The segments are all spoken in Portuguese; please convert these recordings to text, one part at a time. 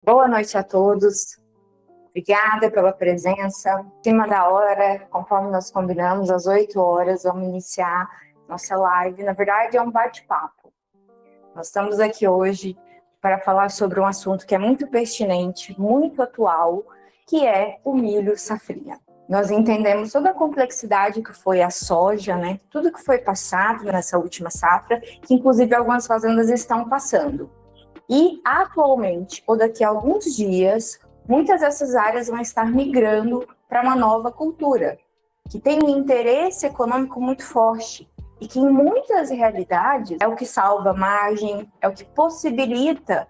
Boa noite a todos. Obrigada pela presença. Em cima da hora, conforme nós combinamos, às 8 horas, vamos iniciar nossa live. Na verdade, é um bate-papo. Nós estamos aqui hoje para falar sobre um assunto que é muito pertinente, muito atual, que é o milho safrinha. Nós entendemos toda a complexidade que foi a soja, né? Tudo que foi passado nessa última safra, que inclusive algumas fazendas estão passando. E atualmente, ou daqui a alguns dias, muitas dessas áreas vão estar migrando para uma nova cultura, que tem um interesse econômico muito forte e que em muitas realidades é o que salva a margem, é o que possibilita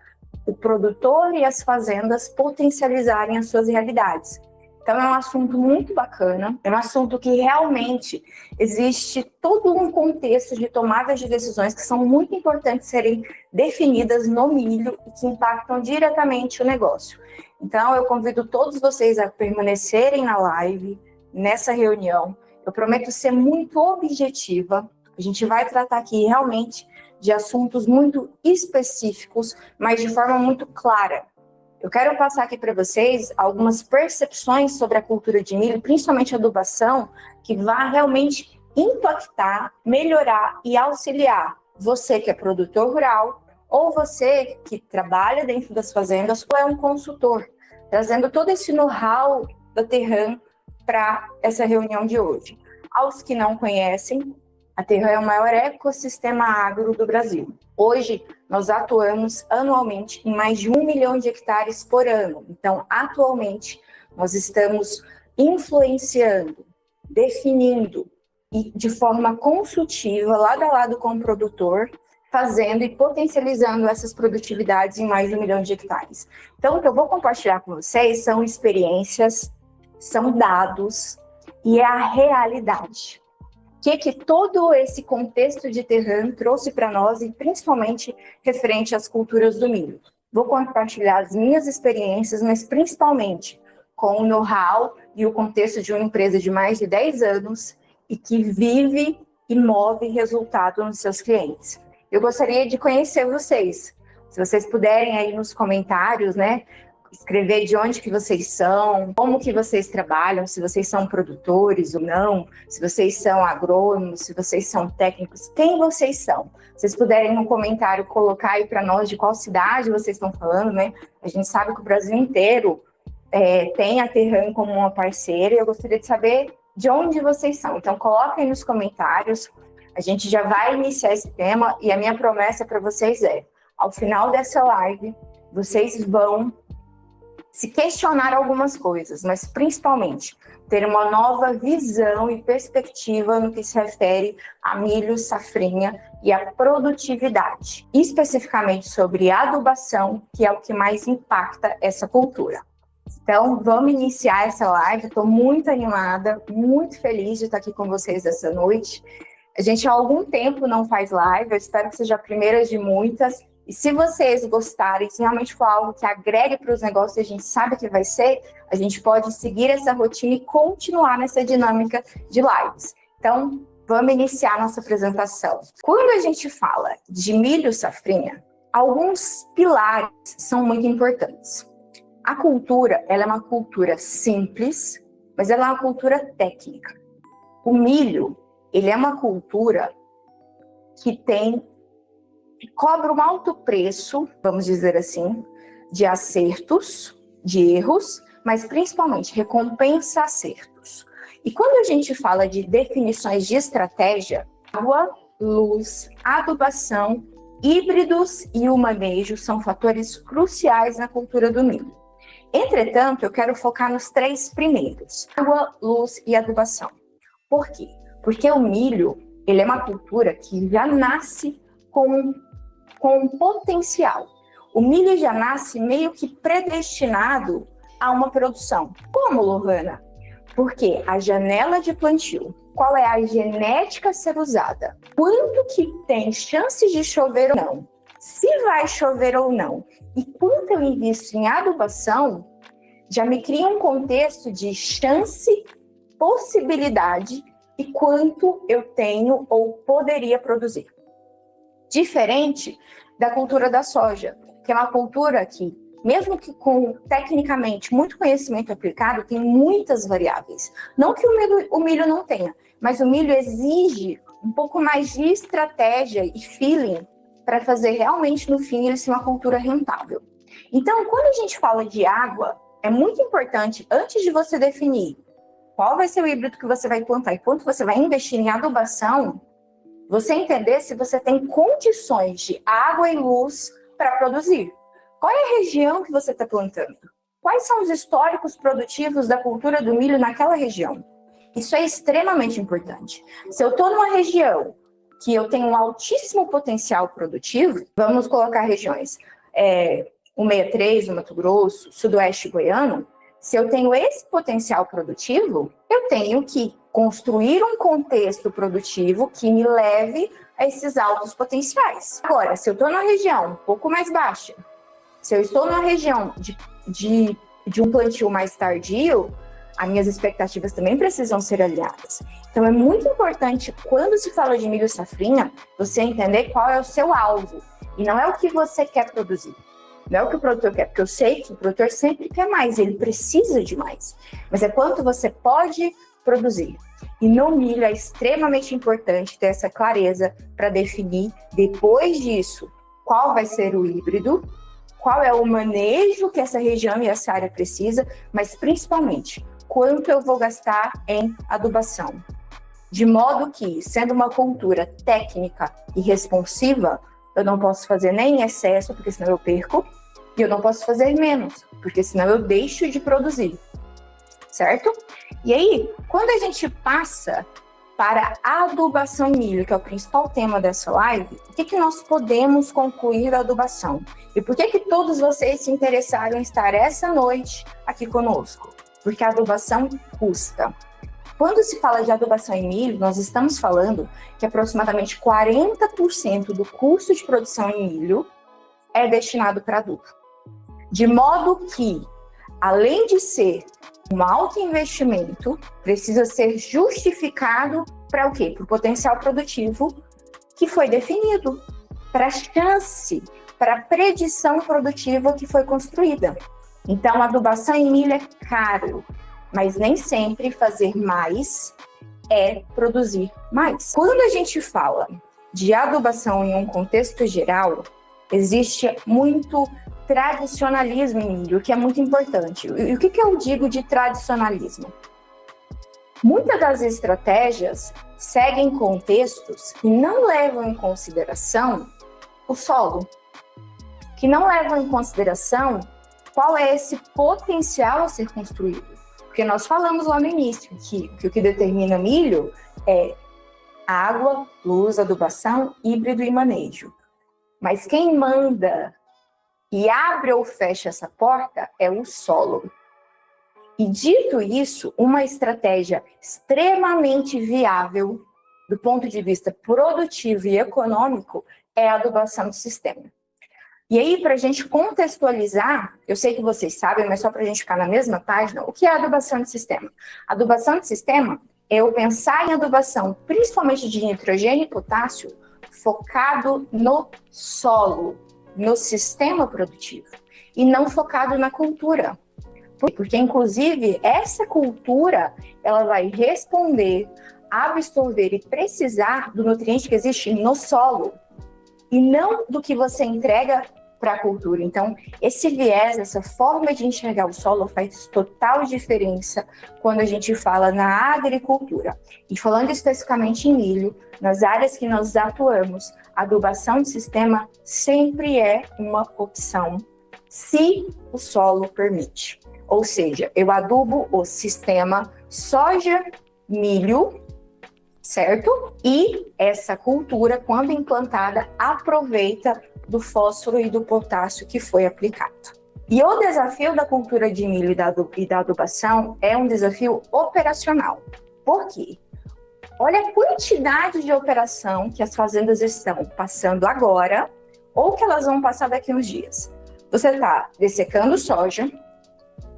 o produtor e as fazendas potencializarem as suas realidades. Então é um assunto muito bacana, é um assunto que realmente existe todo um contexto de tomadas de decisões que são muito importantes serem definidas no milho e que impactam diretamente o negócio. Então eu convido todos vocês a permanecerem na live, nessa reunião. Eu prometo ser muito objetiva. A gente vai tratar aqui realmente de assuntos muito específicos, mas de forma muito clara. Eu quero passar aqui para vocês algumas percepções sobre a cultura de milho, principalmente a adubação, que vai realmente impactar, melhorar e auxiliar você que é produtor rural ou você que trabalha dentro das fazendas ou é um consultor, trazendo todo esse know-how da Terram para essa reunião de hoje. Aos que não conhecem, a Terram é o maior ecossistema agro do Brasil. Hoje, nós atuamos anualmente em mais de 1 milhão de hectares por ano. Então, atualmente, nós estamos influenciando, definindo e de forma consultiva, lado a lado com o produtor, fazendo e potencializando essas produtividades em mais de 1 milhão de hectares. Então, o que eu vou compartilhar com vocês são experiências, são dados e é a realidade. O que todo esse contexto de Terram trouxe para nós e principalmente referente às culturas do milho. Vou compartilhar as minhas experiências, mas principalmente com o know-how e o contexto de uma empresa de mais de 10 anos e que vive e move resultado nos seus clientes. Eu gostaria de conhecer vocês. Se vocês puderem aí nos comentários, né, escrever de onde que vocês são, como que vocês trabalham, se vocês são produtores ou não, se vocês são agrônomos, se vocês são técnicos, quem vocês são. Se vocês puderem no comentário colocar aí para nós de qual cidade vocês estão falando, né? A gente sabe que o Brasil inteiro tem a Terram como uma parceira e eu gostaria de saber de onde vocês são. Então coloquem aí nos comentários, a gente já vai iniciar esse tema e a minha promessa para vocês é, ao final dessa live, vocês vão se questionar algumas coisas, mas principalmente ter uma nova visão e perspectiva no que se refere a milho, safrinha e a produtividade, especificamente sobre adubação, que é o que mais impacta essa cultura. Então, vamos iniciar essa live, estou muito animada, muito feliz de estar aqui com vocês essa noite. A gente há algum tempo não faz live, eu espero que seja a primeira de muitas. E se vocês gostarem, se realmente for algo que agregue para os negócios, a gente sabe que vai ser, a gente pode seguir essa rotina e continuar nessa dinâmica de lives. Então, vamos iniciar nossa apresentação. Quando a gente fala de milho safrinha, alguns pilares são muito importantes. A cultura, ela é uma cultura simples, mas ela é uma cultura técnica. O milho, ele é uma cultura que cobra um alto preço, vamos dizer assim, de acertos, de erros, mas principalmente recompensa acertos. E quando a gente fala de definições de estratégia, água, luz, adubação, híbridos e o manejo são fatores cruciais na cultura do milho. Entretanto, eu quero focar nos 3 primeiros: água, luz e adubação. Por quê? Porque o milho, ele é uma cultura que já nasce com um potencial. O milho já nasce meio que predestinado a uma produção. Como, Lohana? Porque a janela de plantio, qual é a genética a ser usada? Quanto que tem chances de chover ou não? Se vai chover ou não? E quanto eu invisto em adubação, já me cria um contexto de chance, possibilidade e quanto eu tenho ou poderia produzir. Diferente da cultura da soja, que é uma cultura que mesmo que com, tecnicamente, muito conhecimento aplicado, tem muitas variáveis. Não que o milho não tenha, mas o milho exige um pouco mais de estratégia e feeling para fazer realmente, no fim, ele ser uma cultura rentável. Então, quando a gente fala de água, é muito importante, antes de você definir qual vai ser o híbrido que você vai plantar e quanto você vai investir em adubação, você entender se você tem condições de água e luz para produzir. Qual é a região que você está plantando? Quais são os históricos produtivos da cultura do milho naquela região? Isso é extremamente importante. Se eu estou numa região que eu tenho um altíssimo potencial produtivo, vamos colocar regiões, o 63, o Mato Grosso, Sudoeste Goiano, se eu tenho esse potencial produtivo, eu tenho que construir um contexto produtivo que me leve a esses altos potenciais. Agora, se eu estou numa região um pouco mais baixa, se eu estou numa região de um plantio mais tardio, as minhas expectativas também precisam ser alinhadas. Então, é muito importante, quando se fala de milho safrinha, você entender qual é o seu alvo. E não é o que você quer produzir. Não é o que o produtor quer, porque eu sei que o produtor sempre quer mais, ele precisa de mais. Mas é quanto você pode produzir. E no milho é extremamente importante ter essa clareza para definir, depois disso, qual vai ser o híbrido, qual é o manejo que essa região e essa área precisa, mas principalmente, quanto eu vou gastar em adubação. De modo que, sendo uma cultura técnica e responsiva, eu não posso fazer nem em excesso, porque senão eu perco, e eu não posso fazer menos, porque senão eu deixo de produzir, certo? E aí, quando a gente passa para a adubação em milho, que é o principal tema dessa live, o que nós podemos concluir da adubação? E por que todos vocês se interessaram em estar essa noite aqui conosco? Porque a adubação custa. Quando se fala de adubação em milho, nós estamos falando que aproximadamente 40% do custo de produção em milho é destinado para adubo. De modo que, além de ser um alto investimento, precisa ser justificado para o quê? Para o potencial produtivo que foi definido, para a chance, para a predição produtiva que foi construída. Então, a adubação em milho é caro, mas nem sempre fazer mais é produzir mais. Quando a gente fala de adubação em um contexto geral, existe muito tradicionalismo em milho, que é muito importante. E o que eu digo de tradicionalismo? Muitas das estratégias seguem contextos que não levam em consideração o solo, que não levam em consideração qual é esse potencial a ser construído. Porque nós falamos lá no início que o que determina milho é água, luz, adubação, híbrido e manejo. Mas quem manda e abre ou fecha essa porta é o solo. E dito isso, uma estratégia extremamente viável do ponto de vista produtivo e econômico é a adubação de sistema. E aí, para a gente contextualizar, eu sei que vocês sabem, mas só para a gente ficar na mesma página, o que é a adubação de sistema? A adubação de sistema é eu pensar em adubação, principalmente de nitrogênio e potássio, focado no solo, no sistema produtivo, e não focado na cultura. Porque, inclusive, essa cultura, ela vai responder, absorver e precisar do nutriente que existe no solo, e não do que você entrega para a cultura. Então, esse viés, essa forma de enxergar o solo faz total diferença quando a gente fala na agricultura. E falando especificamente em milho, nas áreas que nós atuamos, a adubação de sistema sempre é uma opção, se o solo permite. Ou seja, eu adubo o sistema soja, milho, certo? E essa cultura, quando implantada, aproveita do fósforo e do potássio que foi aplicado. E o desafio da cultura de milho e da adubação é um desafio operacional. Por quê? Olha a quantidade de operação que as fazendas estão passando agora ou que elas vão passar daqui a uns dias. Você está dessecando soja,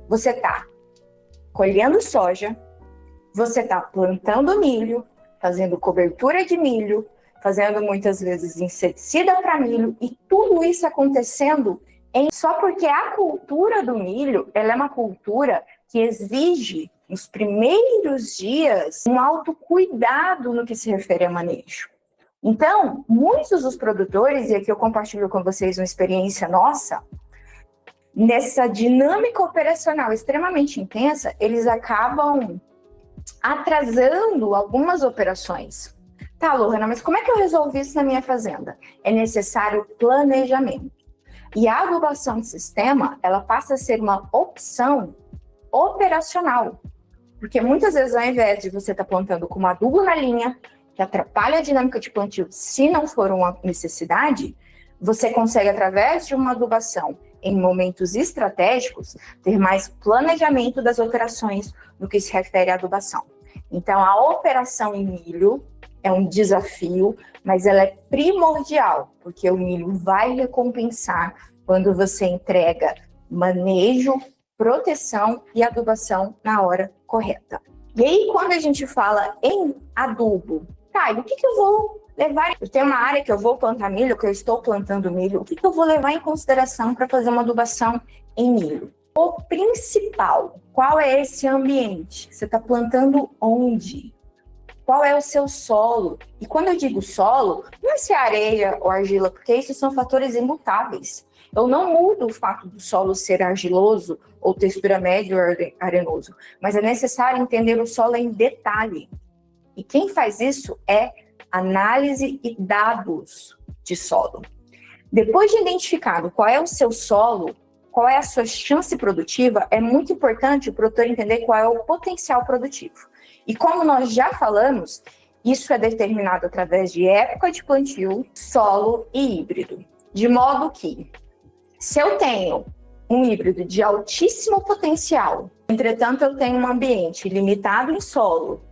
você está colhendo soja, você está plantando milho, fazendo cobertura de milho, fazendo muitas vezes inseticida para milho, e tudo isso acontecendo Só porque a cultura do milho, ela é uma cultura que exige, nos primeiros dias, um autocuidado no que se refere a manejo. Então, muitos dos produtores, e aqui eu compartilho com vocês uma experiência nossa, nessa dinâmica operacional extremamente intensa, eles acabam atrasando algumas operações. Tá, Lohana, mas como é que eu resolvi isso na minha fazenda? É necessário planejamento. E a adubação de sistema, ela passa a ser uma opção operacional. Porque muitas vezes, ao invés de você estar plantando com um adubo na linha, que atrapalha a dinâmica de plantio, se não for uma necessidade, você consegue, através de uma adubação em momentos estratégicos, ter mais planejamento das operações no que se refere à adubação. Então, a operação em milho é um desafio, mas ela é primordial, porque o milho vai recompensar quando você entrega manejo, proteção e adubação na hora correta. E aí, quando a gente fala em adubo, tá, e o que eu vou levar? Eu tenho uma área que eu vou plantar milho, que eu estou plantando milho, o que eu vou levar em consideração para fazer uma adubação em milho? O principal, qual é esse ambiente? Você está plantando onde? Qual é o seu solo? E quando eu digo solo, não é se é areia ou argila, porque esses são fatores imutáveis. Eu não mudo o fato do solo ser argiloso ou textura média ou arenoso, mas é necessário entender o solo em detalhe. E quem faz isso é análise e dados de solo. Depois de identificado qual é o seu solo, qual é a sua chance produtiva, é muito importante o produtor entender qual é o potencial produtivo. E como nós já falamos, isso é determinado através de época de plantio, solo e híbrido. De modo que, se eu tenho um híbrido de altíssimo potencial, entretanto eu tenho um ambiente limitado em solo,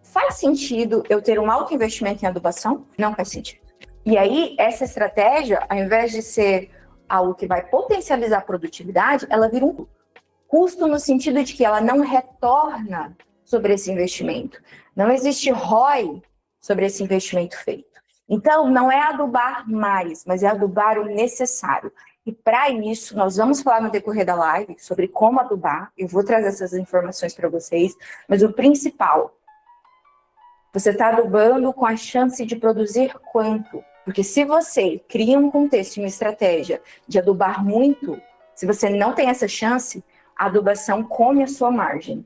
faz sentido eu ter um alto investimento em adubação? Não faz sentido. E aí, essa estratégia, ao invés de ser algo que vai potencializar a produtividade, ela vira um custo no sentido de que ela não retorna sobre esse investimento. Não existe ROI sobre esse investimento feito. Então, não é adubar mais, mas é adubar o necessário. E para isso, nós vamos falar no decorrer da live sobre como adubar. Eu vou trazer essas informações para vocês, mas o principal, você está adubando com a chance de produzir quanto? Porque se você cria um contexto e uma estratégia de adubar muito, se você não tem essa chance, a adubação come a sua margem.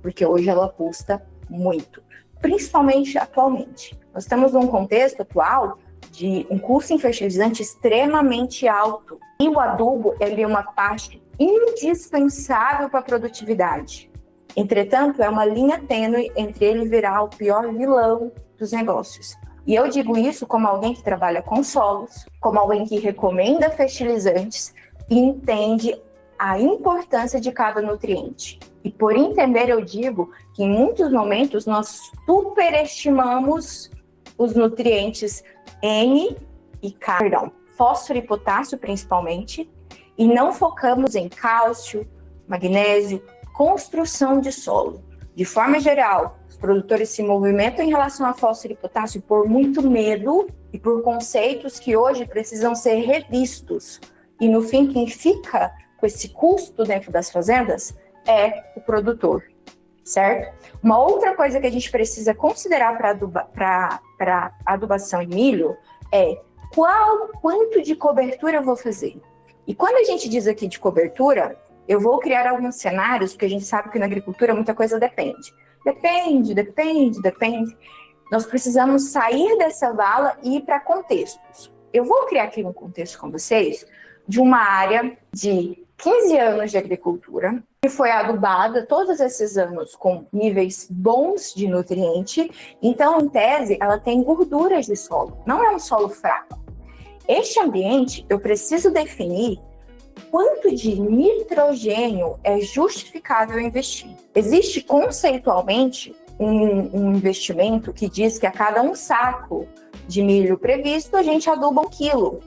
Porque hoje ela custa muito, principalmente atualmente. Nós estamos num contexto atual de um custo em fertilizante extremamente alto. E o adubo ele é uma parte indispensável para a produtividade. Entretanto, é uma linha tênue entre ele virar o pior vilão dos negócios. E eu digo isso como alguém que trabalha com solos, como alguém que recomenda fertilizantes e entende a importância de cada nutriente. E por entender, eu digo que em muitos momentos nós superestimamos os nutrientes N e K, fósforo e potássio principalmente, e não focamos em cálcio, magnésio, construção de solo. De forma geral, os produtores se movimentam em relação a fósforo e potássio por muito medo e por conceitos que hoje precisam ser revistos. E no fim, quem fica com esse custo dentro das fazendas é o produtor, certo? Uma outra coisa que a gente precisa considerar para adubação em milho é quanto de cobertura eu vou fazer. E quando a gente diz aqui de cobertura, eu vou criar alguns cenários, porque a gente sabe que na agricultura muita coisa depende. Depende. Nós precisamos sair dessa vala e ir para contextos. Eu vou criar aqui um contexto com vocês de uma área de 15 anos de agricultura, que foi adubada todos esses anos com níveis bons de nutriente. Então, em tese, ela tem gorduras de solo, não é um solo fraco. Este ambiente, eu preciso definir quanto de nitrogênio é justificável investir. Existe conceitualmente um investimento que diz que a cada um saco de milho previsto, a gente aduba 1 quilo.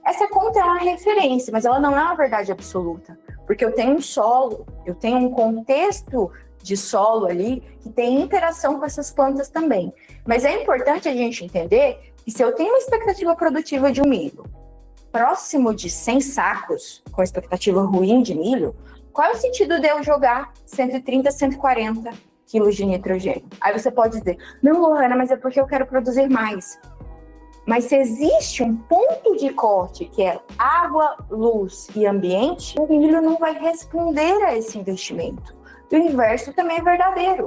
Essa conta é uma referência, mas ela não é uma verdade absoluta, porque eu tenho um solo, eu tenho um contexto de solo ali que tem interação com essas plantas também. Mas é importante a gente entender que se eu tenho uma expectativa produtiva de um milho, próximo de 100 sacos, com expectativa ruim de milho, qual é o sentido de eu jogar 130, 140 quilos de nitrogênio? Aí você pode dizer, não, Lohana, mas é porque eu quero produzir mais. Mas se existe um ponto de corte, que é água, luz e ambiente, o milho não vai responder a esse investimento. E o inverso também é verdadeiro.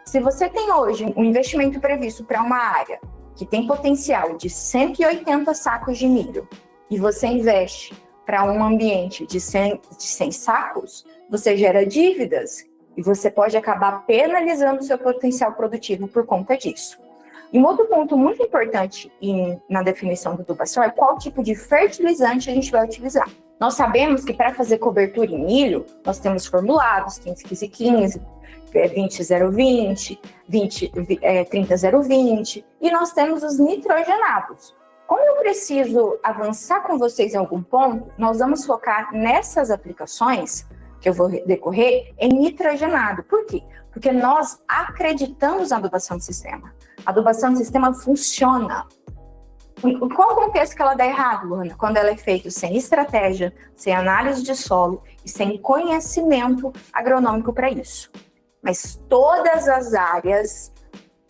Se você tem hoje um investimento previsto para uma área que tem potencial de 180 sacos de milho e você investe para um ambiente de 100 sacos, você gera dívidas e você pode acabar penalizando o seu potencial produtivo por conta disso. E um outro ponto muito importante na definição da adubação é qual tipo de fertilizante a gente vai utilizar. Nós sabemos que para fazer cobertura em milho, nós temos formulados 15-15-15, 20-0-20, 30-0-20, e nós temos os nitrogenados. Como eu preciso avançar com vocês em algum ponto, nós vamos focar nessas aplicações que eu vou decorrer em nitrogenado. Por quê? Porque nós acreditamos na adubação de sistema. A adubação de sistema funciona. Em qual contexto que ela dá errado, Luana? Quando ela é feita sem estratégia, sem análise de solo e sem conhecimento agronômico para isso. Mas todas as áreas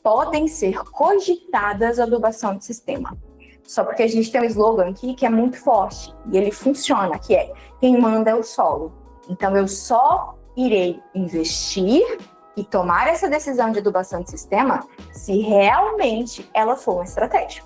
podem ser cogitadas a adubação de sistema. Só porque a gente tem um slogan aqui que é muito forte e ele funciona, que é quem manda é o solo. Então eu só irei investir e tomar essa decisão de adubação de sistema se realmente ela for uma estratégia.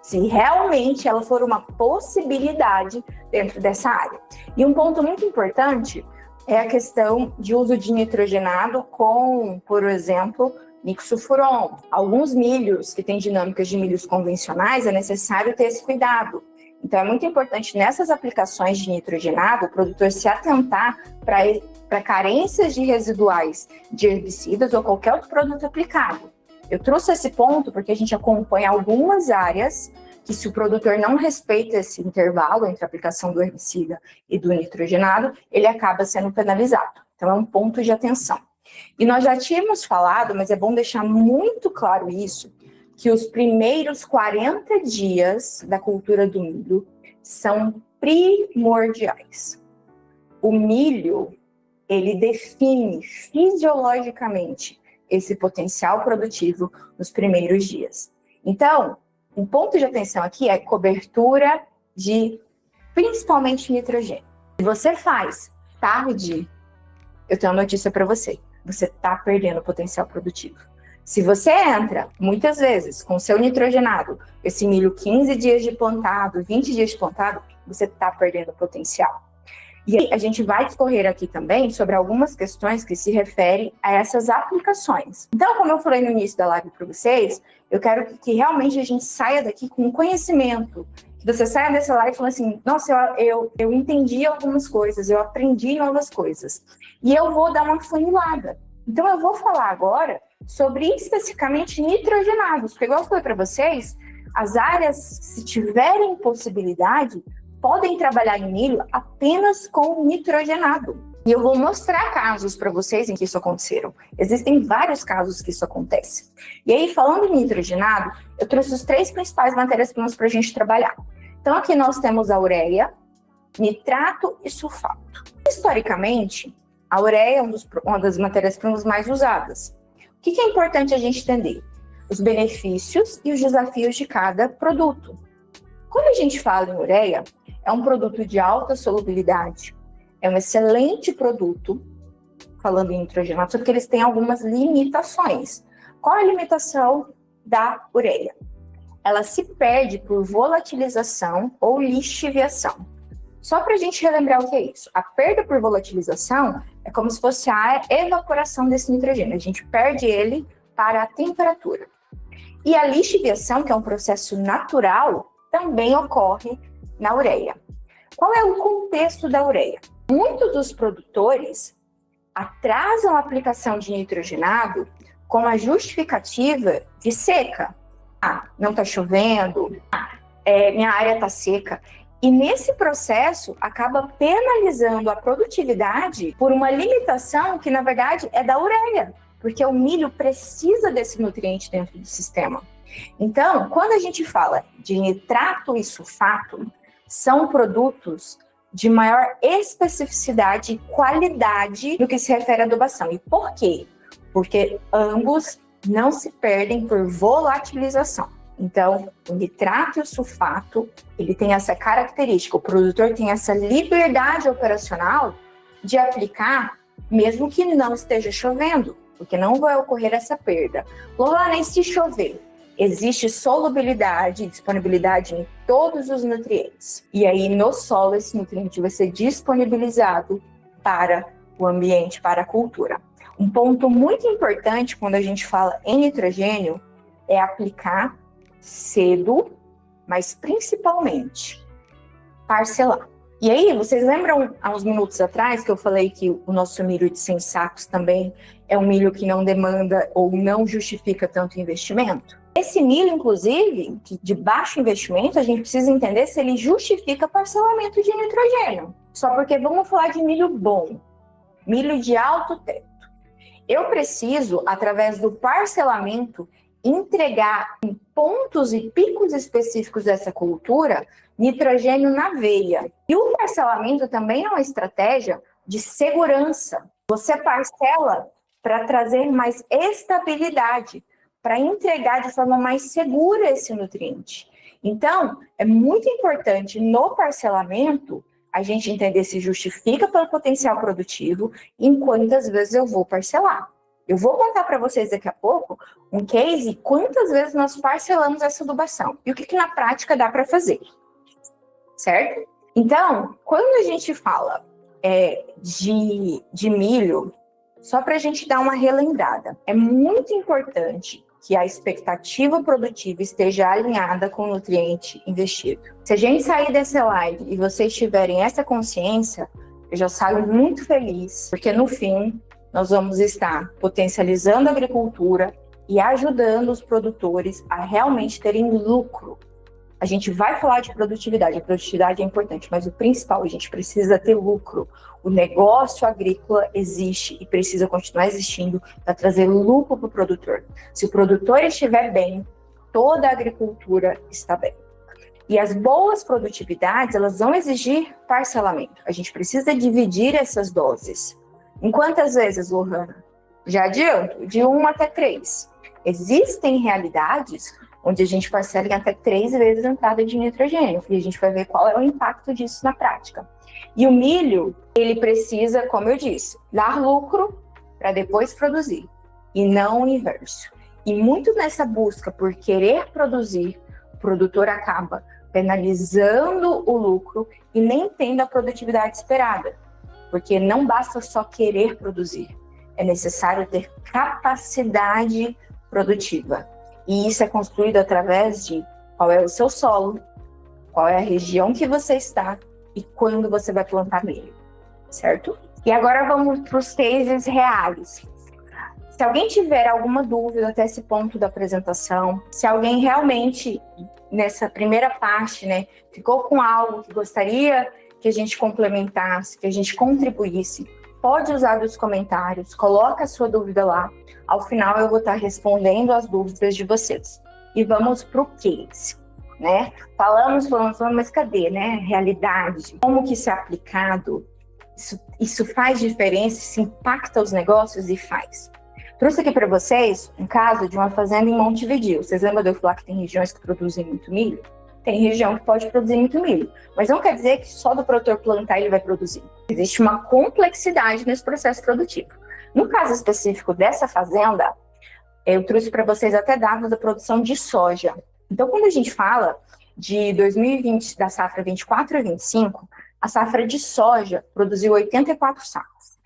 Se realmente ela for uma possibilidade dentro dessa área. E um ponto muito importante é a questão de uso de nitrogenado com, por exemplo, mixofuron. Alguns milhos que têm dinâmicas de milhos convencionais, é necessário ter esse cuidado. Então, é muito importante nessas aplicações de nitrogenado, o produtor se atentar para carências de residuais de herbicidas ou qualquer outro produto aplicado. Eu trouxe esse ponto porque a gente acompanha algumas áreas que, se o produtor não respeita esse intervalo entre a aplicação do herbicida e do nitrogenado, ele acaba sendo penalizado. Então, é um ponto de atenção. E nós já tínhamos falado, mas é bom deixar muito claro isso, que os primeiros 40 dias da cultura do milho são primordiais. O milho, ele define fisiologicamente esse potencial produtivo nos primeiros dias. Então, um ponto de atenção aqui é cobertura de, principalmente, nitrogênio. Se você faz tarde, eu tenho uma notícia para você. Você está perdendo potencial produtivo. Se você entra, muitas vezes, com seu nitrogenado, esse milho 15 dias de plantado, 20 dias de plantado, você está perdendo potencial. E aí, a gente vai discorrer aqui também sobre algumas questões que se referem a essas aplicações. Então, como eu falei no início da live para vocês, eu quero que realmente a gente saia daqui com conhecimento. Que você saia dessa live falando assim, nossa, eu entendi algumas coisas, eu aprendi novas coisas. E eu vou dar uma funilada. Então, eu vou falar agora sobre especificamente nitrogenados. Porque, igual eu falei para vocês, as áreas, se tiverem possibilidade, podem trabalhar em milho apenas com nitrogenado. E eu vou mostrar casos para vocês em que isso aconteceram. Existem vários casos que isso acontece. E aí, falando em nitrogenado, eu trouxe os 3 principais matérias-primas para a gente trabalhar. Então, aqui nós temos a ureia, nitrato e sulfato. Historicamente, a ureia é uma das matérias-primas mais usadas. O que é importante a gente entender? Os benefícios e os desafios de cada produto. Quando a gente fala em ureia, é um produto de alta solubilidade, é um excelente produto, falando em nitrogenado, só que eles têm algumas limitações. Qual é a limitação da ureia? Ela se perde por volatilização ou lixiviação. Só para a gente relembrar o que é isso. A perda por volatilização é como se fosse a evaporação desse nitrogênio. A gente perde ele para a temperatura. E a lixiviação, que é um processo natural, também ocorre na ureia. Qual é o contexto da ureia? Muitos dos produtores atrasam a aplicação de nitrogenado com a justificativa de seca. Não está chovendo, minha área está seca. E nesse processo, acaba penalizando a produtividade por uma limitação que, na verdade, é da ureia, porque o milho precisa desse nutriente dentro do sistema. Então, quando a gente fala de nitrato e sulfato, são produtos de maior especificidade e qualidade no que se refere à adubação. E por quê? Porque ambos não se perdem por volatilização. Então, o nitrato e o sulfato, ele tem essa característica, o produtor tem essa liberdade operacional de aplicar mesmo que não esteja chovendo, porque não vai ocorrer essa perda. Lá nem se chover, existe solubilidade e disponibilidade em todos os nutrientes. E aí, no solo, esse nutriente vai ser disponibilizado para o ambiente, para a cultura. Um ponto muito importante quando a gente fala em nitrogênio é aplicar cedo, mas principalmente parcelar. E aí, vocês lembram há uns minutos atrás que eu falei que o nosso milho de 100 sacos também é um milho que não demanda ou não justifica tanto investimento? Esse milho, inclusive, de baixo investimento, a gente precisa entender se ele justifica parcelamento de nitrogênio. Só porque vamos falar de milho bom, milho de alto teto. Eu preciso, através do parcelamento, entregar em pontos e picos específicos dessa cultura nitrogênio na veia. E o parcelamento também é uma estratégia de segurança. Você parcela para trazer mais estabilidade, para entregar de forma mais segura esse nutriente. Então, é muito importante no parcelamento a gente entender se justifica pelo potencial produtivo e em quantas vezes eu vou parcelar. Eu vou contar para vocês daqui a pouco um case quantas vezes nós parcelamos essa adubação e o que na prática dá para fazer, certo? Então, quando a gente fala de milho, só para a gente dar uma relembrada, é muito importante que a expectativa produtiva esteja alinhada com o nutriente investido. Se a gente sair dessa live e vocês tiverem essa consciência, eu já saio muito feliz, porque no fim nós vamos estar potencializando a agricultura e ajudando os produtores a realmente terem lucro. A gente vai falar de produtividade, a produtividade é importante, mas o principal, a gente precisa ter lucro. O negócio agrícola existe e precisa continuar existindo para trazer lucro para o produtor. Se o produtor estiver bem, toda a agricultura está bem. E as boas produtividades, elas vão exigir parcelamento. A gente precisa dividir essas doses. Em quantas vezes, Lohana? Já adianto, de 1 até 3. Existem realidades onde a gente parcela em até 3 vezes a entrada de nitrogênio, e a gente vai ver qual é o impacto disso na prática. E o milho, ele precisa, como eu disse, dar lucro para depois produzir, e não o inverso. E muito nessa busca por querer produzir, o produtor acaba penalizando o lucro e nem tendo a produtividade esperada. Porque não basta só querer produzir, é necessário ter capacidade produtiva. E isso é construído através de qual é o seu solo, qual é a região que você está e quando você vai plantar milho, certo? E agora vamos para os cases reais. Se alguém tiver alguma dúvida até esse ponto da apresentação, se alguém realmente, nessa primeira parte, né, ficou com algo que gostaria que a gente complementasse, que a gente contribuísse, pode usar dos comentários, coloca a sua dúvida lá. Ao final eu vou estar respondendo as dúvidas de vocês. E vamos para o case, né? Falamos, mas cadê, né? Realidade. Como que isso é aplicado? Isso faz diferença, isso impacta os negócios e faz. Trouxe aqui para vocês um caso de uma fazenda em Montevidéu. Vocês lembram de eu falar que tem regiões que produzem muito milho? Tem região que pode produzir muito milho, mas não quer dizer que só do produtor plantar ele vai produzir. Existe uma complexidade nesse processo produtivo. No caso específico dessa fazenda, eu trouxe para vocês até dados da produção de soja. Então, quando a gente fala de 2020, da safra 24 a 25, a safra de soja produziu 84 sacos.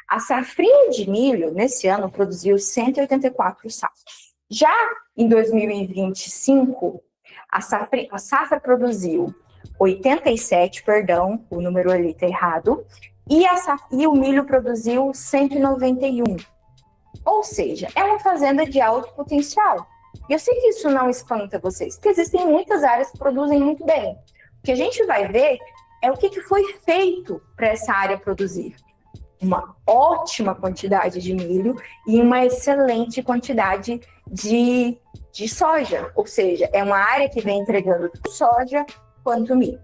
A safrinha de milho, nesse ano, produziu 184 sacos. Já em 2025, a safra produziu 87, perdão, o número ali está errado, e o milho produziu 191. Ou seja, é uma fazenda de alto potencial. E eu sei que isso não espanta vocês, porque existem muitas áreas que produzem muito bem. O que a gente vai ver é o que foi feito para essa área produzir. Uma ótima quantidade de milho e uma excelente quantidade de soja. Ou seja, é uma área que vem entregando tanto soja quanto milho.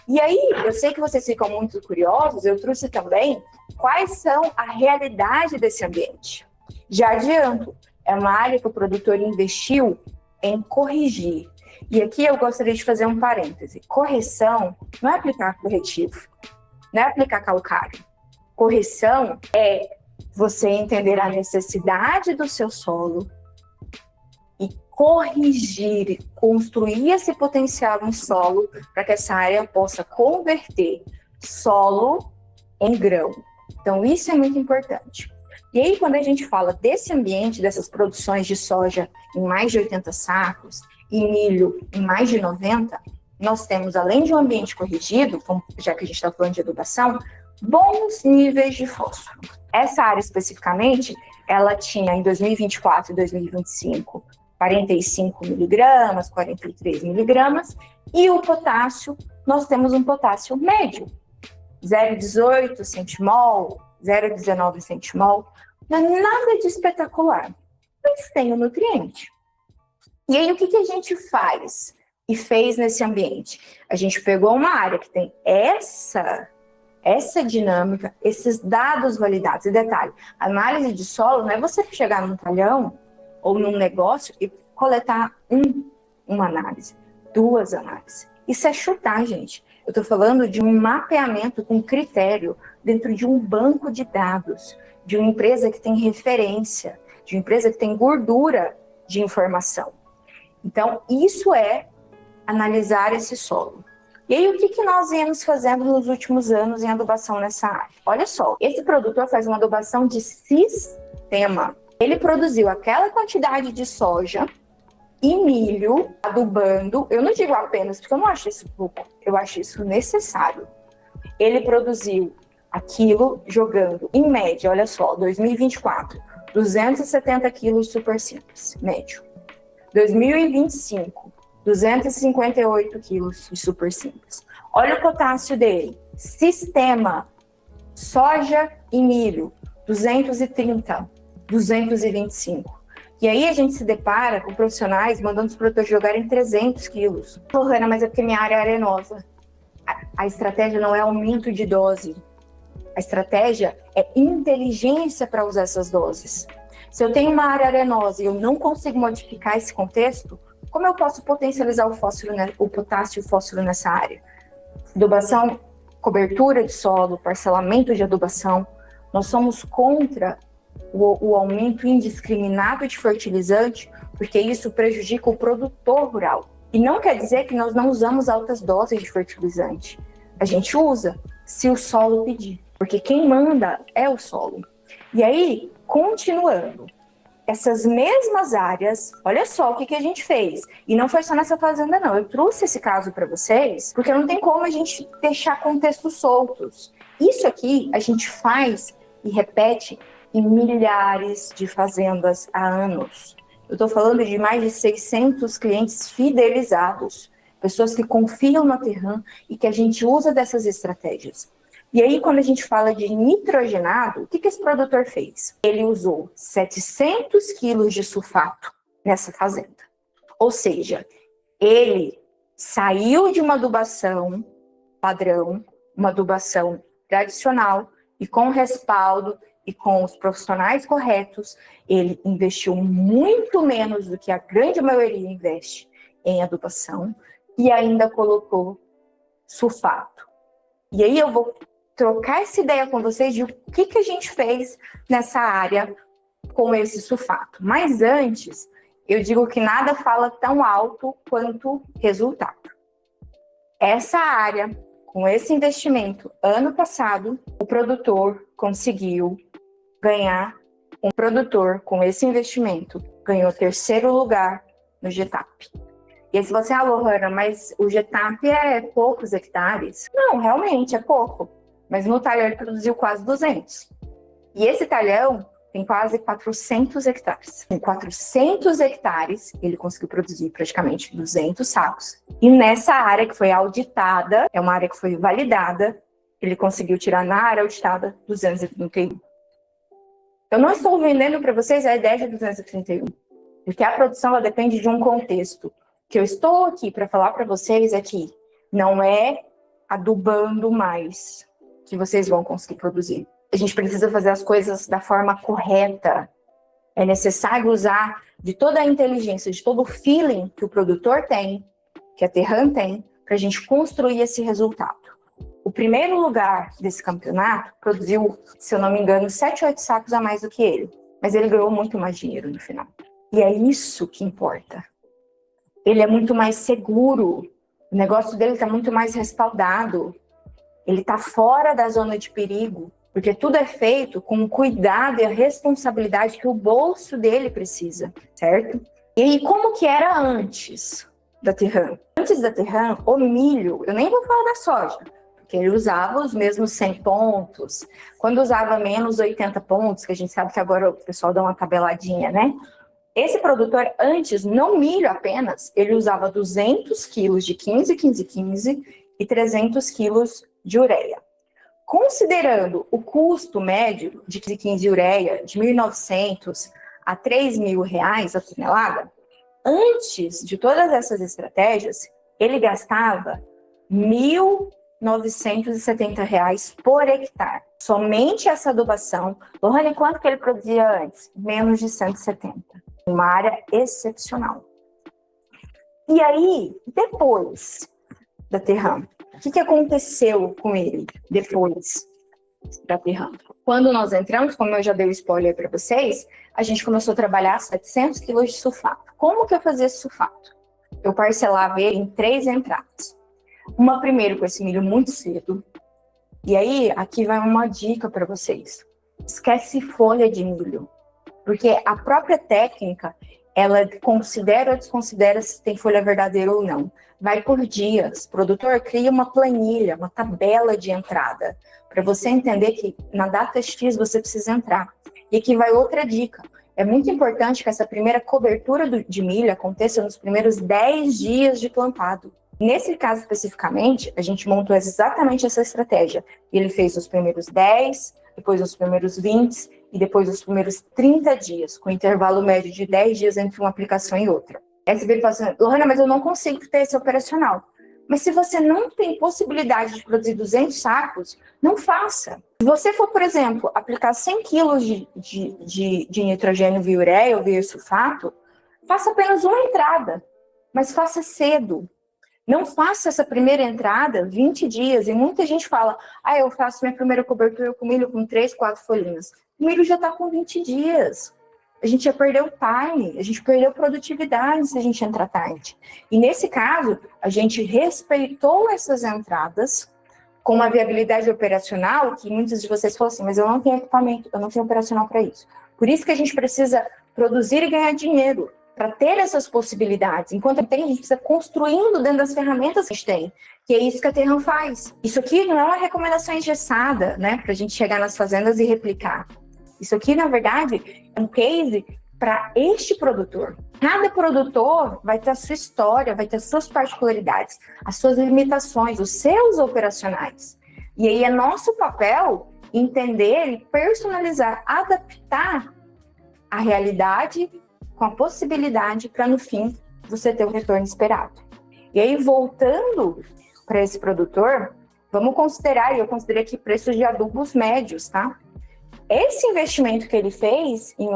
E aí, eu sei que vocês ficam muito curiosos, eu trouxe também quais são a realidade desse ambiente. Já adianto, é uma área que o produtor investiu em corrigir. E aqui eu gostaria de fazer um parêntese. Correção não é aplicar corretivo, não é aplicar calcário. Correção é você entender a necessidade do seu solo e corrigir, construir esse potencial em solo para que essa área possa converter solo em grão. Então, isso é muito importante. E aí, quando a gente fala desse ambiente, dessas produções de soja em mais de 80 sacos e milho em mais de 90, nós temos, além de um ambiente corrigido, já que a gente está falando de adubação, bons níveis de fósforo. Essa área especificamente, ela tinha em 2024 e 2025 45 miligramas, 43 miligramas, e o potássio, nós temos um potássio médio, 0,18 centimol, 0,19 centimol, não é nada de espetacular, mas tem o nutriente. E aí, o que a gente faz e fez nesse ambiente? A gente pegou uma área que tem essa dinâmica, esses dados validados. E detalhe, análise de solo não é você chegar num talhão ou num negócio e coletar uma análise, 2 análises. Isso é chutar, gente. Eu estou falando de um mapeamento com critério dentro de um banco de dados, de uma empresa que tem referência, de uma empresa que tem gordura de informação. Então, isso é analisar esse solo. E aí, o que nós viemos fazendo nos últimos anos em adubação nessa área? Olha só, esse produtor faz uma adubação de sistema. Ele produziu aquela quantidade de soja e milho adubando, eu não digo apenas, porque eu não acho isso pouco, eu acho isso necessário. Ele produziu aquilo jogando, em média, olha só, 2024, 270 quilos de super simples, médio. 2025, 258 quilos de super simples. Olha o potássio dele. Sistema, soja e milho, 230, 225. E aí a gente se depara com profissionais mandando os produtores jogarem 300 quilos. Oh, Hanna, mas é porque minha área é arenosa. A estratégia não é aumento de dose. A estratégia é inteligência para usar essas doses. Se eu tenho uma área arenosa e eu não consigo modificar esse contexto, como eu posso potencializar o potássio e o fósforo nessa área? Adubação, cobertura de solo, parcelamento de adubação. Nós somos contra o aumento indiscriminado de fertilizante, porque isso prejudica o produtor rural. E não quer dizer que nós não usamos altas doses de fertilizante. A gente usa se o solo pedir, porque quem manda é o solo. E aí, continuando, essas mesmas áreas, olha só o que a gente fez. E não foi só nessa fazenda, não. Eu trouxe esse caso para vocês, porque não tem como a gente deixar contextos soltos. Isso aqui a gente faz e repete em milhares de fazendas há anos. Eu estou falando de mais de 600 clientes fidelizados, pessoas que confiam na Terram e que a gente usa dessas estratégias. E aí, quando a gente fala de nitrogenado, o que esse produtor fez? Ele usou 700 quilos de sulfato nessa fazenda. Ou seja, ele saiu de uma adubação padrão, uma adubação tradicional, e com respaldo e com os profissionais corretos, ele investiu muito menos do que a grande maioria investe em adubação e ainda colocou sulfato. E aí eu vou trocar essa ideia com vocês de o que a gente fez nessa área com esse sulfato. Mas antes, eu digo que nada fala tão alto quanto resultado. Essa área, com esse investimento, ano passado, o produtor conseguiu ganhar, um produtor com esse investimento ganhou 3º lugar no GETAP. E aí, se você, Hanna, mas o GETAP é poucos hectares? Não, realmente é pouco. Mas no talhão ele produziu quase 200. E esse talhão tem quase 400 hectares. Em 400 hectares, ele conseguiu produzir praticamente 200 sacos. E nessa área que foi auditada, é uma área que foi validada, ele conseguiu tirar na área auditada 231. Eu não estou vendendo para vocês a ideia de 231, porque a produção ela depende de um contexto. O que eu estou aqui para falar para vocês é que não é adubando mais que vocês vão conseguir produzir. A gente precisa fazer as coisas da forma correta. É necessário usar de toda a inteligência, de todo o feeling que o produtor tem, que a Terram tem, para a gente construir esse resultado. O primeiro lugar desse campeonato produziu, se eu não me engano, 7 ou 8 sacos a mais do que ele. Mas ele ganhou muito mais dinheiro no final. E é isso que importa. Ele é muito mais seguro. O negócio dele está muito mais respaldado. Ele está fora da zona de perigo. Porque tudo é feito com o cuidado e a responsabilidade que o bolso dele precisa, certo? E aí, como que era antes da Terram? Antes da Terram, o milho, eu nem vou falar da soja, porque ele usava os mesmos 100 pontos. Quando usava menos 80 pontos, que a gente sabe que agora o pessoal dá uma tabeladinha, né? Esse produtor, antes, no milho apenas, ele usava 200 quilos de 15, 15, 15 e 300 quilos de ureia. Considerando o custo médio de 15 ureia de R$ 1.900 a R$ 3.000 a tonelada, antes de todas essas estratégias, ele gastava R$ 1.970 por hectare. Somente essa adubação. Lohane, quanto que ele produzia antes? Menos de 170. Uma área excepcional. E aí, depois da Terram, o que aconteceu com ele depois da Terram? Quando nós entramos, como eu já dei o spoiler para vocês, a gente começou a trabalhar 700 quilos de sulfato. Como que eu fazia esse sulfato? Eu parcelava ele em 3 entradas. Uma primeiro com esse milho muito cedo. E aí, aqui vai uma dica para vocês. Esquece folha de milho. Porque a própria técnica, ela considera ou desconsidera se tem folha verdadeira ou não. Vai por dias. O produtor cria uma planilha, uma tabela de entrada, para você entender que na data X você precisa entrar. E aqui vai outra dica. É muito importante que essa primeira cobertura de milho aconteça nos primeiros 10 dias de plantado. Nesse caso especificamente, a gente montou exatamente essa estratégia. Ele fez os primeiros 10, depois os primeiros 20 e depois os primeiros 30 dias, com intervalo médio de 10 dias entre uma aplicação e outra. Aí você vira e fala assim, Lohane, mas eu não consigo ter esse operacional. Mas se você não tem possibilidade de produzir 200 sacos, não faça. Se você for, por exemplo, aplicar 100 quilos de nitrogênio via ureia ou via sulfato, faça apenas uma entrada, mas faça cedo. Não faça essa primeira entrada 20 dias, e muita gente fala, eu faço minha primeira cobertura com milho com 3, 4 folhinhas. O milho já está com 20 dias. A gente já perdeu o time, a gente perdeu produtividade se a gente entrar tarde. E nesse caso, a gente respeitou essas entradas com uma viabilidade operacional que muitos de vocês falam assim, mas eu não tenho equipamento, eu não tenho operacional para isso. Por isso que a gente precisa produzir e ganhar dinheiro, para ter essas possibilidades. Enquanto tem, a gente precisa construindo dentro das ferramentas que a gente tem, que é isso que a Terram faz. Isso aqui não é uma recomendação engessada, né, para a gente chegar nas fazendas e replicar. Isso aqui, na verdade, é um case para este produtor. Cada produtor vai ter a sua história, vai ter as suas particularidades, as suas limitações, os seus operacionais. E aí é nosso papel entender e personalizar, adaptar a realidade com a possibilidade para, no fim, você ter o retorno esperado. E aí, voltando para esse produtor, vamos considerar, e eu considerei aqui preços de adubos médios, tá? Esse investimento que ele fez em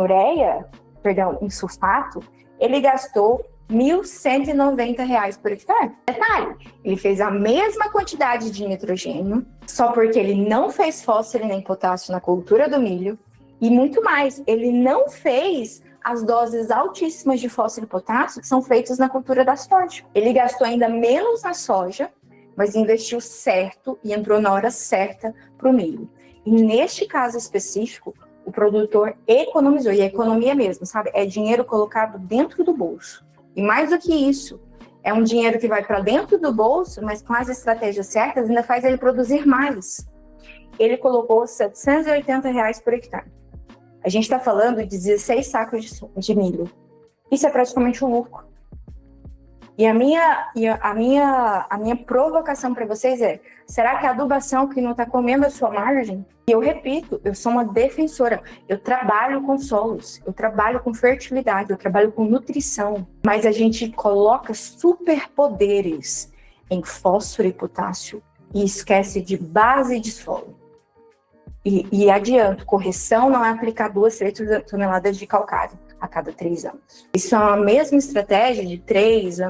em sulfato, ele gastou R$ 1.190 por hectare. Detalhe, ele fez a mesma quantidade de nitrogênio, só porque ele não fez fósforo nem potássio na cultura do milho, e muito mais, ele não fez as doses altíssimas de fósforo e potássio que são feitas na cultura da soja. Ele gastou ainda menos na soja, mas investiu certo e entrou na hora certa para o milho. E neste caso específico, o produtor economizou, e a economia mesmo, sabe? É dinheiro colocado dentro do bolso. E mais do que isso, é um dinheiro que vai para dentro do bolso, mas com as estratégias certas ainda faz ele produzir mais. Ele colocou R$ 780 por hectare. A gente está falando de 16 sacos de milho. Isso é praticamente um lucro. E a minha provocação para vocês é, será que a adubação que não está comendo a sua margem? E eu repito, eu sou uma defensora. Eu trabalho com solos, eu trabalho com fertilidade, eu trabalho com nutrição. Mas a gente coloca superpoderes em fósforo e potássio e esquece de base de solo. E adianto, correção não é aplicar 2, 3 toneladas de calcário a cada 3 anos. Isso é a mesma estratégia de 30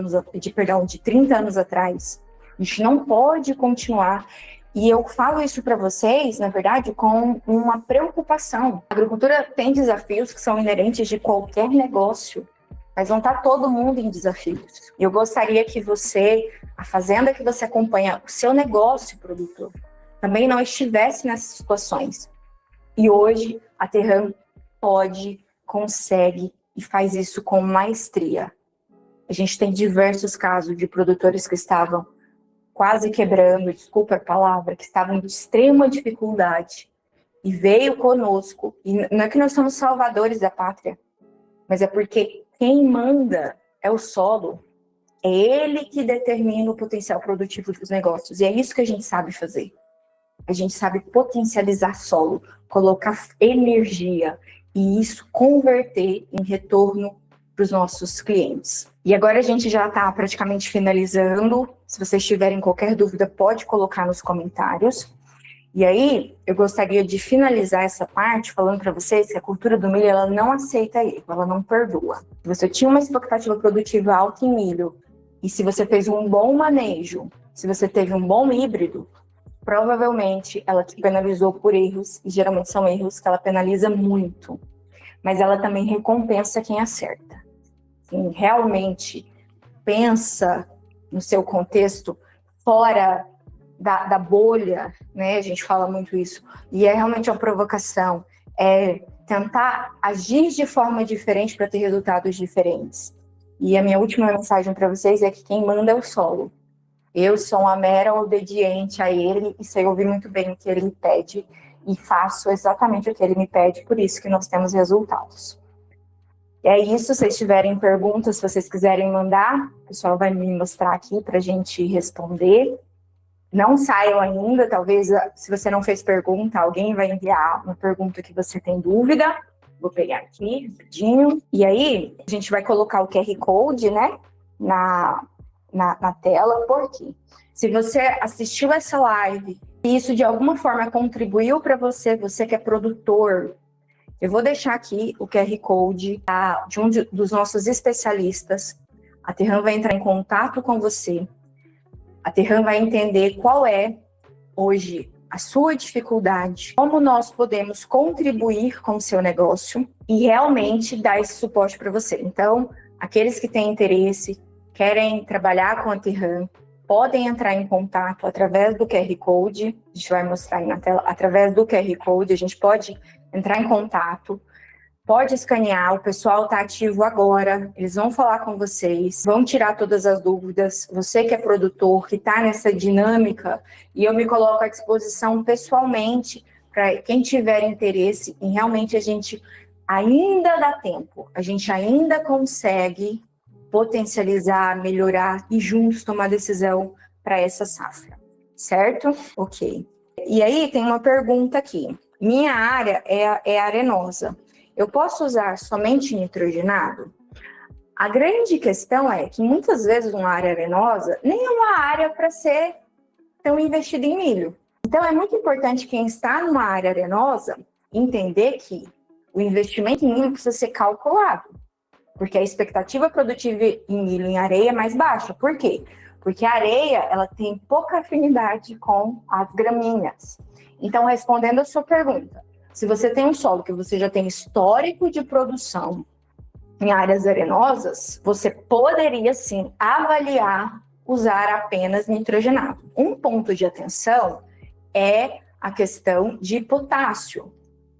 anos atrás. A gente não pode continuar. E eu falo isso para vocês, na verdade, com uma preocupação. A agricultura tem desafios que são inerentes de qualquer negócio, mas não está todo mundo em desafios. Eu gostaria que você, a fazenda que você acompanha, o seu negócio produtor, também não estivesse nessas situações. E hoje a Terram pode, consegue e faz isso com maestria. A gente tem diversos casos de produtores que estavam quase quebrando, desculpa a palavra, que estavam de extrema dificuldade e veio conosco. E não é que nós somos salvadores da pátria, mas é porque quem manda é o solo. É ele que determina o potencial produtivo dos negócios. E é isso que a gente sabe fazer. A gente sabe potencializar solo, colocar energia e isso converter em retorno para os nossos clientes. E agora a gente já está praticamente finalizando. Se vocês tiverem qualquer dúvida, pode colocar nos comentários. E aí, eu gostaria de finalizar essa parte falando para vocês que a cultura do milho ela não aceita erro, ela não perdoa. Se você tinha uma expectativa produtiva alta em milho, e se você fez um bom manejo, se você teve um bom híbrido, provavelmente ela te penalizou por erros, e geralmente são erros que ela penaliza muito, mas ela também recompensa quem acerta. Quem realmente pensa no seu contexto fora da bolha, né? A gente fala muito isso, e é realmente uma provocação, é tentar agir de forma diferente para ter resultados diferentes. E a minha última mensagem para vocês é que quem manda é o solo. Eu sou uma mera obediente a ele e sei ouvir muito bem o que ele me pede e faço exatamente o que ele me pede, por isso que nós temos resultados. E é isso, se vocês tiverem perguntas, se vocês quiserem mandar, o pessoal vai me mostrar aqui para a gente responder. Não saiam ainda, talvez se você não fez pergunta, alguém vai enviar uma pergunta que você tem dúvida. Vou pegar aqui, rapidinho. E aí, a gente vai colocar o QR Code, né, na tela, porque se você assistiu essa live e isso de alguma forma contribuiu para você, você que é produtor, eu vou deixar aqui o QR Code de um dos nossos especialistas. A Terram vai entrar em contato com você. A Terram vai entender qual é hoje a sua dificuldade, como nós podemos contribuir com o seu negócio e realmente dar esse suporte para você. Então, aqueles que têm interesse, querem trabalhar com a Terram, podem entrar em contato através do QR Code, a gente vai mostrar aí na tela, através do QR Code, a gente pode entrar em contato, pode escanear, o pessoal está ativo agora, eles vão falar com vocês, vão tirar todas as dúvidas, você que é produtor, que está nessa dinâmica, e eu me coloco à disposição pessoalmente, para quem tiver interesse em realmente a gente ainda dá tempo, a gente ainda consegue potencializar, melhorar e juntos tomar decisão para essa safra, certo? Ok. E aí tem uma pergunta aqui. Minha área é arenosa. Eu posso usar somente nitrogenado? A grande questão é que muitas vezes uma área arenosa nem é uma área para ser tão investida em milho. Então é muito importante quem está numa área arenosa entender que o investimento em milho precisa ser calculado, porque a expectativa produtiva em milho em areia é mais baixa. Por quê? Porque a areia ela tem pouca afinidade com as gramíneas. Então, respondendo a sua pergunta, se você tem um solo que você já tem histórico de produção em áreas arenosas, você poderia sim avaliar usar apenas nitrogenado. Um ponto de atenção é a questão de potássio.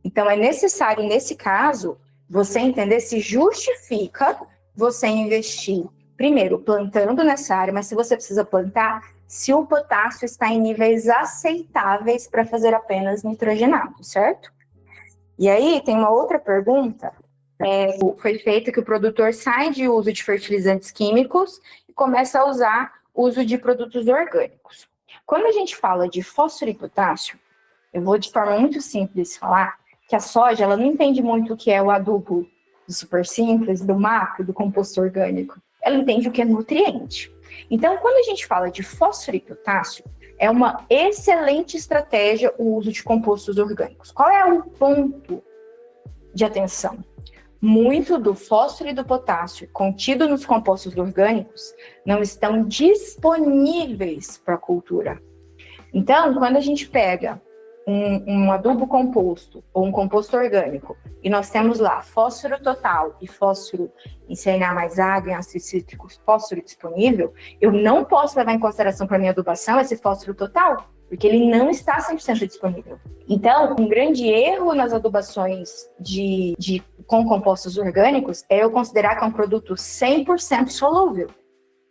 Então, é necessário, nesse caso, você entender se justifica você investir, primeiro, plantando nessa área, mas se você precisa plantar, se o potássio está em níveis aceitáveis para fazer apenas nitrogenado, certo? E aí, tem uma outra pergunta, foi feita que o produtor sai de uso de fertilizantes químicos e começa a usar uso de produtos orgânicos. Quando a gente fala de fósforo e potássio, eu vou de forma muito simples falar que a soja, ela não entende muito o que é o adubo do super simples, do macro, do composto orgânico. Ela entende o que é nutriente. Então, quando a gente fala de fósforo e potássio, é uma excelente estratégia o uso de compostos orgânicos. Qual é o ponto de atenção? Muito do fósforo e do potássio contido nos compostos orgânicos não estão disponíveis para a cultura. Então, quando a gente pega um adubo composto ou um composto orgânico e nós temos lá fósforo total e fósforo em CNA mais água, em ácido cítrico, fósforo disponível, eu não posso levar em consideração para minha adubação esse fósforo total, porque ele não está 100% disponível. Então, um grande erro nas adubações com compostos orgânicos é eu considerar que é um produto 100% solúvel,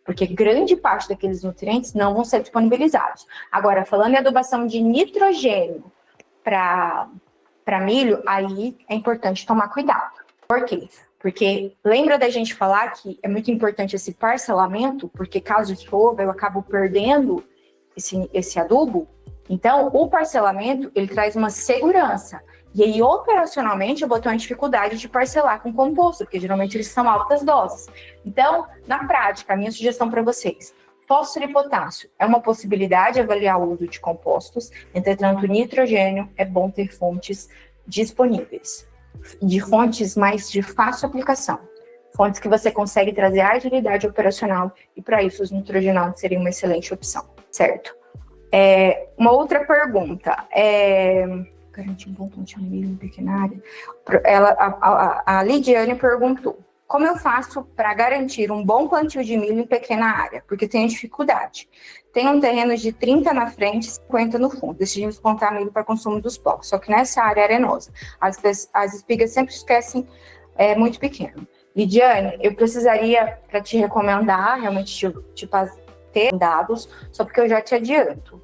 porque grande parte daqueles nutrientes não vão ser disponibilizados. Agora, falando em adubação de nitrogênio para milho, aí é importante tomar cuidado. Por quê? Porque lembra da gente falar que é muito importante esse parcelamento, porque caso chova, eu acabo perdendo esse adubo. Então, o parcelamento, ele traz uma segurança. E aí, operacionalmente, eu vou ter uma dificuldade de parcelar com composto, porque geralmente eles são altas doses. Então, na prática, a minha sugestão para vocês, fósforo e potássio é uma possibilidade avaliar o uso de compostos, entretanto, nitrogênio é bom ter fontes disponíveis, de fontes mais de fácil aplicação, fontes que você consegue trazer agilidade operacional, e para isso os nitrogenados seriam uma excelente opção, certo? Uma outra pergunta, garantir um bom plantio de milho em pequena área. A Lidiane perguntou, como eu faço para garantir um bom plantio de milho em pequena área? Porque tenho dificuldade. Tenho um terreno de 30 na frente e 50 no fundo. Decidimos plantar milho para consumo dos porcos, só que nessa área arenosa. As espigas sempre esquecem muito pequeno. Lidiane, eu precisaria, para te recomendar, realmente ter dados, só porque eu já te adianto.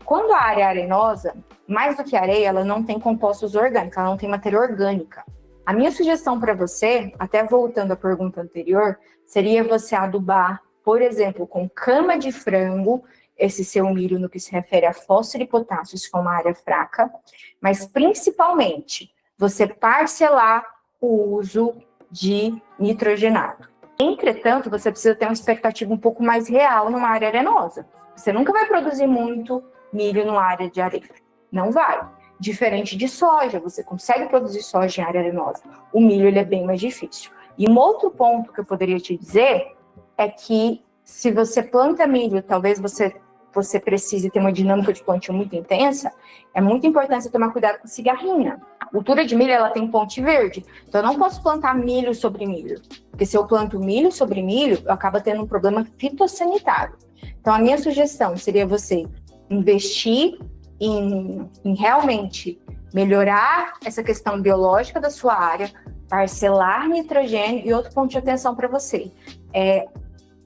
Quando a área é arenosa, mais do que areia, ela não tem compostos orgânicos, ela não tem matéria orgânica. A minha sugestão para você, até voltando à pergunta anterior, seria você adubar, por exemplo, com cama de frango, esse seu milho no que se refere a fósforo e potássio, se for uma área fraca, mas principalmente você parcelar o uso de nitrogenado. Entretanto, você precisa ter uma expectativa um pouco mais real numa área arenosa. Você nunca vai produzir muito milho numa área de areia. Não vai. Diferente de soja, você consegue produzir soja em área arenosa. O milho, ele é bem mais difícil. E um outro ponto que eu poderia te dizer é que se você planta milho, talvez você precise ter uma dinâmica de plantio muito intensa, é muito importante você tomar cuidado com cigarrinha. A cultura de milho, ela tem ponte verde, então eu não posso plantar milho sobre milho, porque se eu planto milho sobre milho, eu acabo tendo um problema fitossanitário. Então a minha sugestão seria você investir em realmente melhorar essa questão biológica da sua área, parcelar nitrogênio, e outro ponto de atenção para você é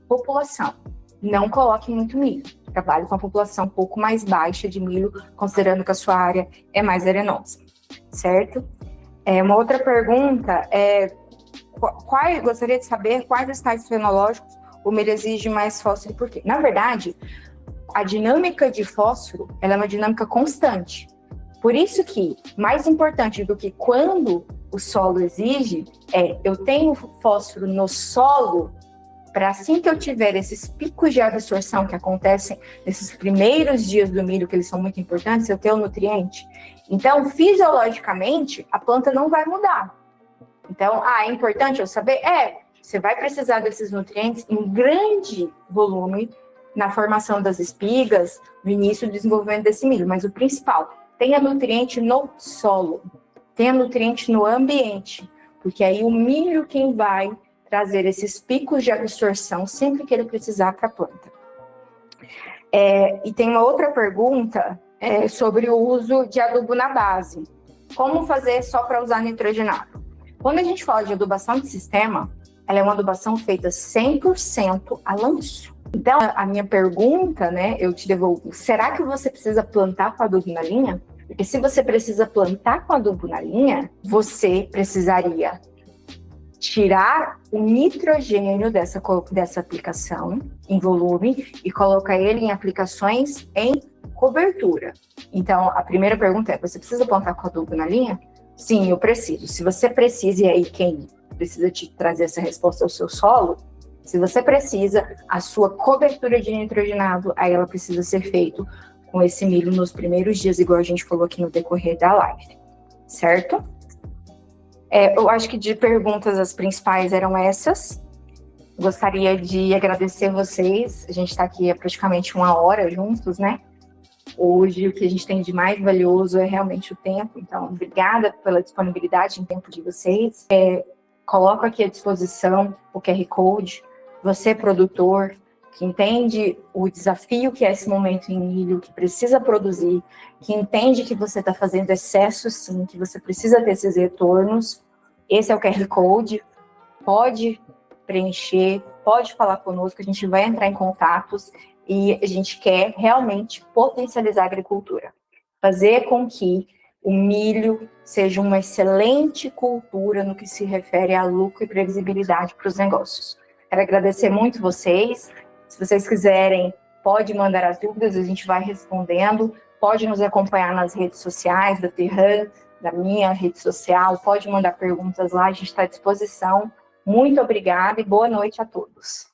população. Não coloque muito milho. Trabalhe com a população um pouco mais baixa de milho, considerando que a sua área é mais arenosa, certo? Uma outra pergunta gostaria de saber quais estágios fenológicos o milho exige mais fósforo e por quê? Na verdade, a dinâmica de fósforo, ela é uma dinâmica constante. Por isso que, mais importante do que quando o solo exige, eu tenho fósforo no solo, para assim que eu tiver esses picos de absorção que acontecem nesses primeiros dias do milho, que eles são muito importantes, eu tenho o nutriente. Então, fisiologicamente, a planta não vai mudar. Então, é importante eu saber? Você vai precisar desses nutrientes em grande volume na formação das espigas, no início do desenvolvimento desse milho. Mas o principal, tenha nutriente no solo, tenha nutriente no ambiente, porque aí o milho quem vai trazer esses picos de absorção sempre que ele precisar para a planta. E tem uma outra pergunta sobre o uso de adubo na base. Como fazer só para usar nitrogenado? Quando a gente fala de adubação de sistema, ela é uma adubação feita 100% a lanço. Então, a minha pergunta, eu te devolvo, será que você precisa plantar com adubo na linha? Porque se você precisa plantar com adubo na linha, você precisaria tirar o nitrogênio dessa aplicação em volume e colocar ele em aplicações em cobertura. Então, a primeira pergunta é, você precisa plantar com adubo na linha? Sim, eu preciso. Se você precisa, e aí quem precisa te trazer essa resposta é o seu solo, se você precisa, a sua cobertura de nitrogenado, aí ela precisa ser feita com esse milho nos primeiros dias, igual a gente falou aqui no decorrer da live, certo? Eu acho que de perguntas as principais eram essas. Gostaria de agradecer vocês, a gente está aqui há praticamente 1 hora juntos, né? Hoje o que a gente tem de mais valioso é realmente o tempo, então obrigada pela disponibilidade em tempo de vocês. Coloco aqui à disposição o QR Code, você produtor, que entende o desafio que é esse momento em milho, que precisa produzir, que entende que você está fazendo excesso sim, que você precisa ter esses retornos, esse é o QR Code, pode preencher, pode falar conosco, a gente vai entrar em contatos e a gente quer realmente potencializar a agricultura, fazer com que o milho seja uma excelente cultura no que se refere a lucro e previsibilidade para os negócios. Quero agradecer muito vocês. Se vocês quiserem, pode mandar as dúvidas, a gente vai respondendo. Pode nos acompanhar nas redes sociais da Terran, da minha rede social, pode mandar perguntas lá, a gente está à disposição. Muito obrigada e boa noite a todos.